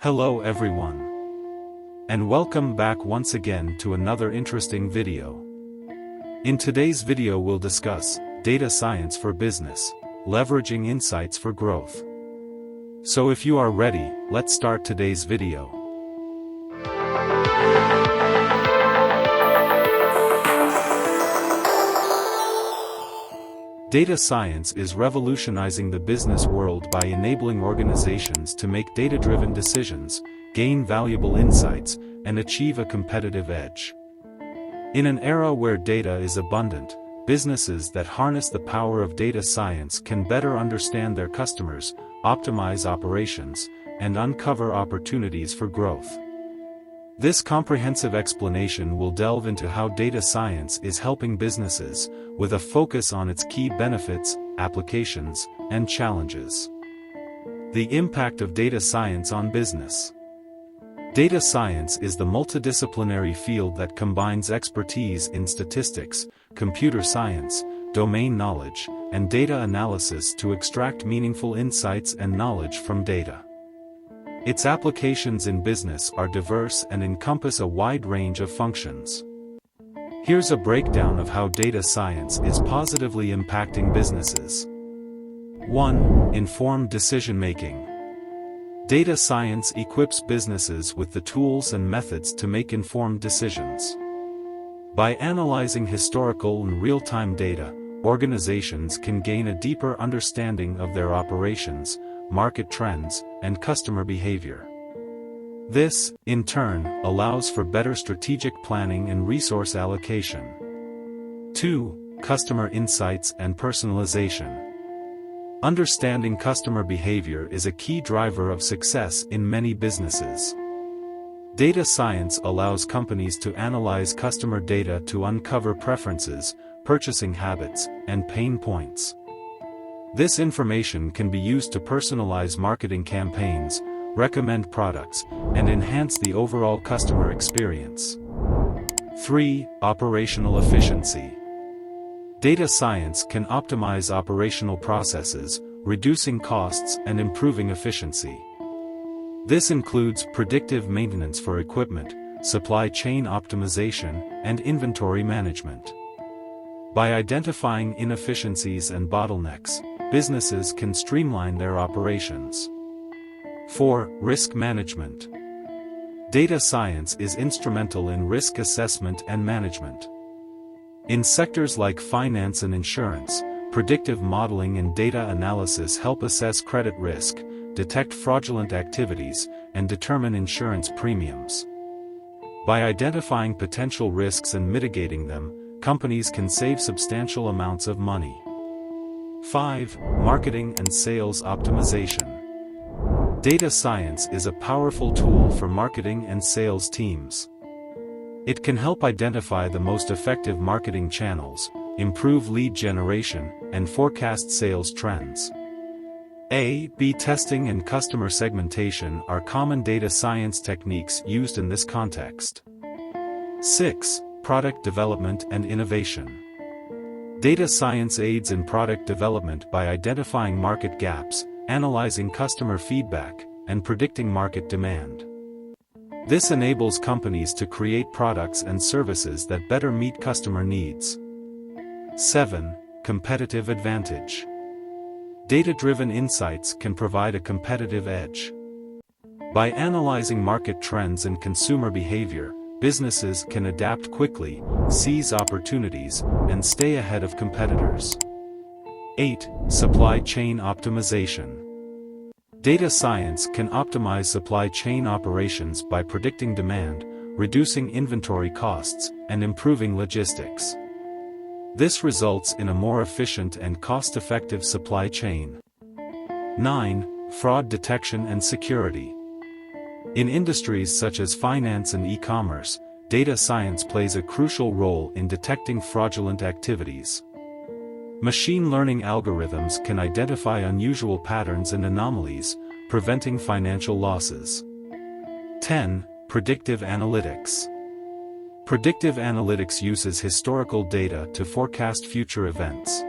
Hello everyone. And welcome back once again to another interesting video. In today's video we'll discuss data science for business, leveraging insights for growth. So if you are ready, let's start today's video. Data science is revolutionizing the business world by enabling organizations to make data-driven decisions, gain valuable insights, and achieve a competitive edge. In an era where data is abundant, businesses that harness the power of data science can better understand their customers, optimize operations, and uncover opportunities for growth. This comprehensive explanation will delve into how data science is helping businesses, with a focus on its key benefits, applications, and challenges. The impact of data science on business. Data science is the multidisciplinary field that combines expertise in statistics, computer science, domain knowledge, and data analysis to extract meaningful insights and knowledge from data. Its applications in business are diverse and encompass a wide range of functions. Here's a breakdown of how data science is positively impacting businesses. 1. Informed decision-making. Data science equips businesses with the tools and methods to make informed decisions. By analyzing historical and real-time data, organizations can gain a deeper understanding of their operations, market trends, and customer behavior. This, in turn, allows for better strategic planning and resource allocation. 2. Customer insights and personalization. Understanding customer behavior is a key driver of success in many businesses. Data science allows companies to analyze customer data to uncover preferences, purchasing habits, and pain points. This information can be used to personalize marketing campaigns, recommend products, and enhance the overall customer experience. 3. Operational efficiency. Data science can optimize operational processes, reducing costs and improving efficiency. This includes predictive maintenance for equipment, supply chain optimization, and inventory management. By identifying inefficiencies and bottlenecks, businesses can streamline their operations. 4. Risk management. Data science is instrumental in risk assessment and management. In sectors like finance and insurance, predictive modeling and data analysis help assess credit risk, detect fraudulent activities, and determine insurance premiums. By identifying potential risks and mitigating them, companies can save substantial amounts of money. 5. Marketing and sales optimization. Data science is a powerful tool for marketing and sales teams. It can help identify the most effective marketing channels, improve lead generation, and forecast sales trends. A/B testing and customer segmentation are common data science techniques used in this context. 6. Product development and innovation. Data science aids in product development by identifying market gaps, analyzing customer feedback, and predicting market demand. This enables companies to create products and services that better meet customer needs. 7. Competitive advantage. Data-driven insights can provide a competitive edge. By analyzing market trends and consumer behavior, businesses can adapt quickly, seize opportunities, and stay ahead of competitors. 8. Supply chain optimization. Data science can optimize supply chain operations by predicting demand, reducing inventory costs, and improving logistics. This results in a more efficient and cost-effective supply chain. 9. Fraud detection and security. In industries such as finance and e-commerce, data science plays a crucial role in detecting fraudulent activities. Machine learning algorithms can identify unusual patterns and anomalies, preventing financial losses. 10. Predictive analytics. Predictive analytics uses historical data to forecast future events.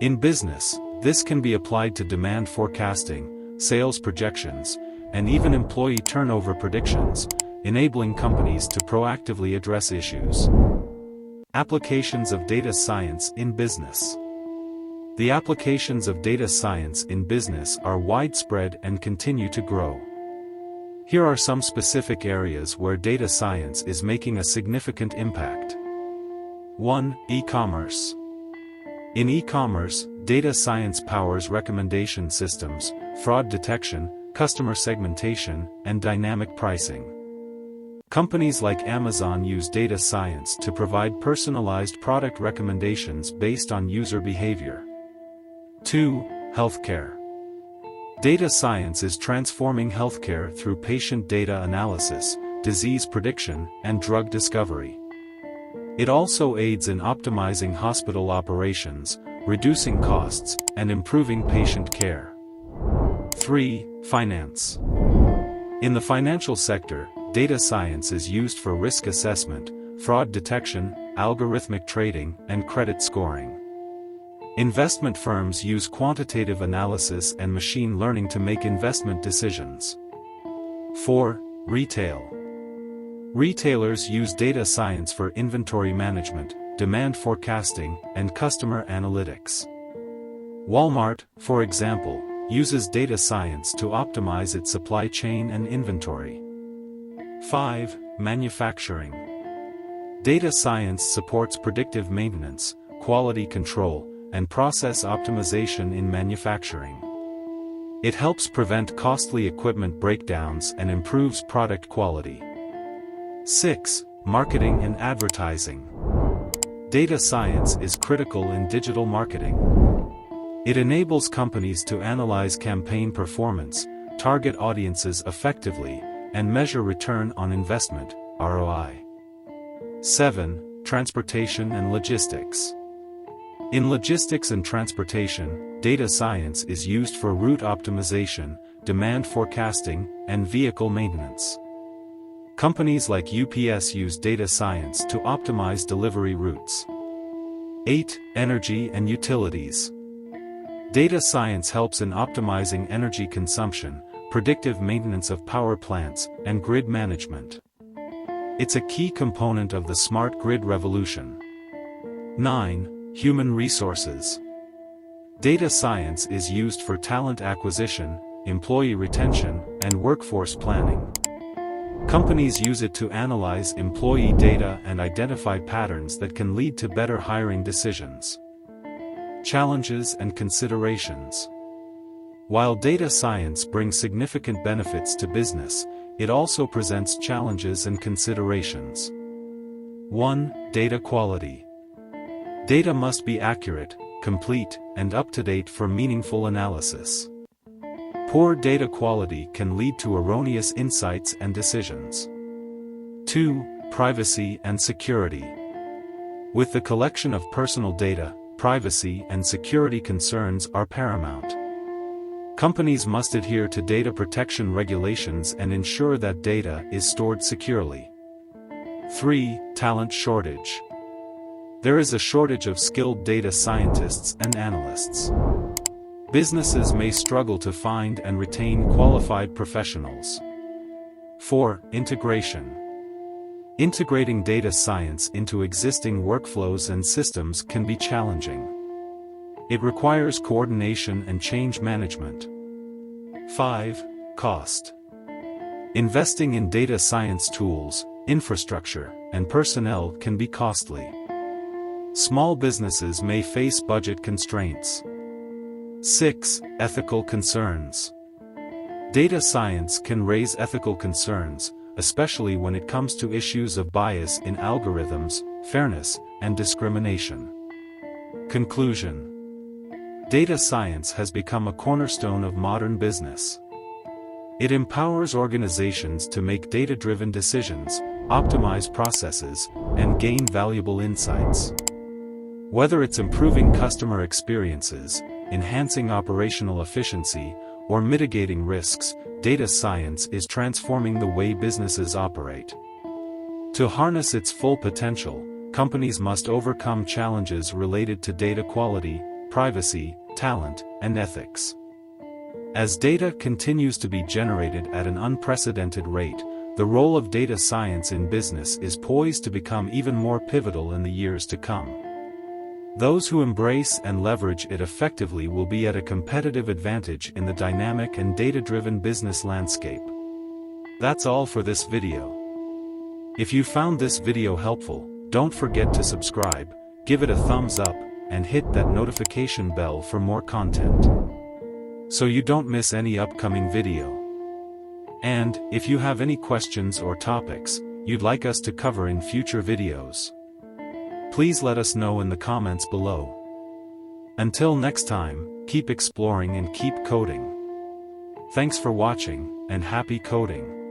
In business, this can be applied to demand forecasting, sales projections, and even employee turnover predictions, enabling companies to proactively address issues. Applications of data science in business. The applications of data science in business are widespread and continue to grow. Here are some specific areas where data science is making a significant impact. 1. E-commerce. In e-commerce, data science powers recommendation systems, fraud detection, customer segmentation, and dynamic pricing. Companies like Amazon use data science to provide personalized product recommendations based on user behavior. 2. Healthcare. Data science is transforming healthcare through patient data analysis, disease prediction, and drug discovery. It also aids in optimizing hospital operations, reducing costs, and improving patient care. 3. Finance. In the financial sector, data science is used for risk assessment, fraud detection, algorithmic trading, and credit scoring. Investment firms use quantitative analysis and machine learning to make investment decisions. 4. Retail. Retailers use data science for inventory management, demand forecasting, and customer analytics. Walmart, for example, uses data science to optimize its supply chain and inventory. 5. Manufacturing. Data science supports predictive maintenance, quality control, and process optimization in manufacturing. It helps prevent costly equipment breakdowns and improves product quality. 6. Marketing and advertising. Data science is critical in digital marketing. It enables companies to analyze campaign performance, target audiences effectively, and measure return on investment, ROI. 7. Transportation and logistics. In logistics and transportation, data science is used for route optimization, demand forecasting, and vehicle maintenance. Companies like UPS use data science to optimize delivery routes. 8. Energy and utilities. Data science helps in optimizing energy consumption, predictive maintenance of power plants, and grid management. It's a key component of the smart grid revolution. 9. Human resources. Data science is used for talent acquisition, employee retention, and workforce planning. Companies use it to analyze employee data and identify patterns that can lead to better hiring decisions. Challenges and considerations. While data science brings significant benefits to business, it also presents challenges and considerations. 1. Data quality. Data must be accurate, complete, and up-to-date for meaningful analysis. Poor data quality can lead to erroneous insights and decisions. 2. Privacy and security. With the collection of personal data, privacy and security concerns are paramount. Companies must adhere to data protection regulations and ensure that data is stored securely. 3. Talent shortage. There is a shortage of skilled data scientists and analysts. Businesses may struggle to find and retain qualified professionals. 4. Integration. Integrating data science into existing workflows and systems can be challenging. It requires coordination and change management. 5. Cost. Investing in data science tools, infrastructure, and personnel can be costly. Small businesses may face budget constraints. 6. Ethical concerns. Data science can raise ethical concerns, especially when it comes to issues of bias in algorithms, fairness, and discrimination. Conclusion. Data science has become a cornerstone of modern business. It empowers organizations to make data-driven decisions, optimize processes, and gain valuable insights. Whether it's improving customer experiences, enhancing operational efficiency, or mitigating risks, data science is transforming the way businesses operate. To harness its full potential, companies must overcome challenges related to data quality, privacy, talent, and ethics. As data continues to be generated at an unprecedented rate, the role of data science in business is poised to become even more pivotal in the years to come. Those who embrace and leverage it effectively will be at a competitive advantage in the dynamic and data-driven business landscape. That's all for this video. If you found this video helpful, don't forget to subscribe, give it a thumbs up, and hit that notification bell for more content, so you don't miss any upcoming video. And, if you have any questions or topics you'd like us to cover in future videos, please let us know in the comments below. Until next time, keep exploring and keep coding. Thanks for watching, and happy coding.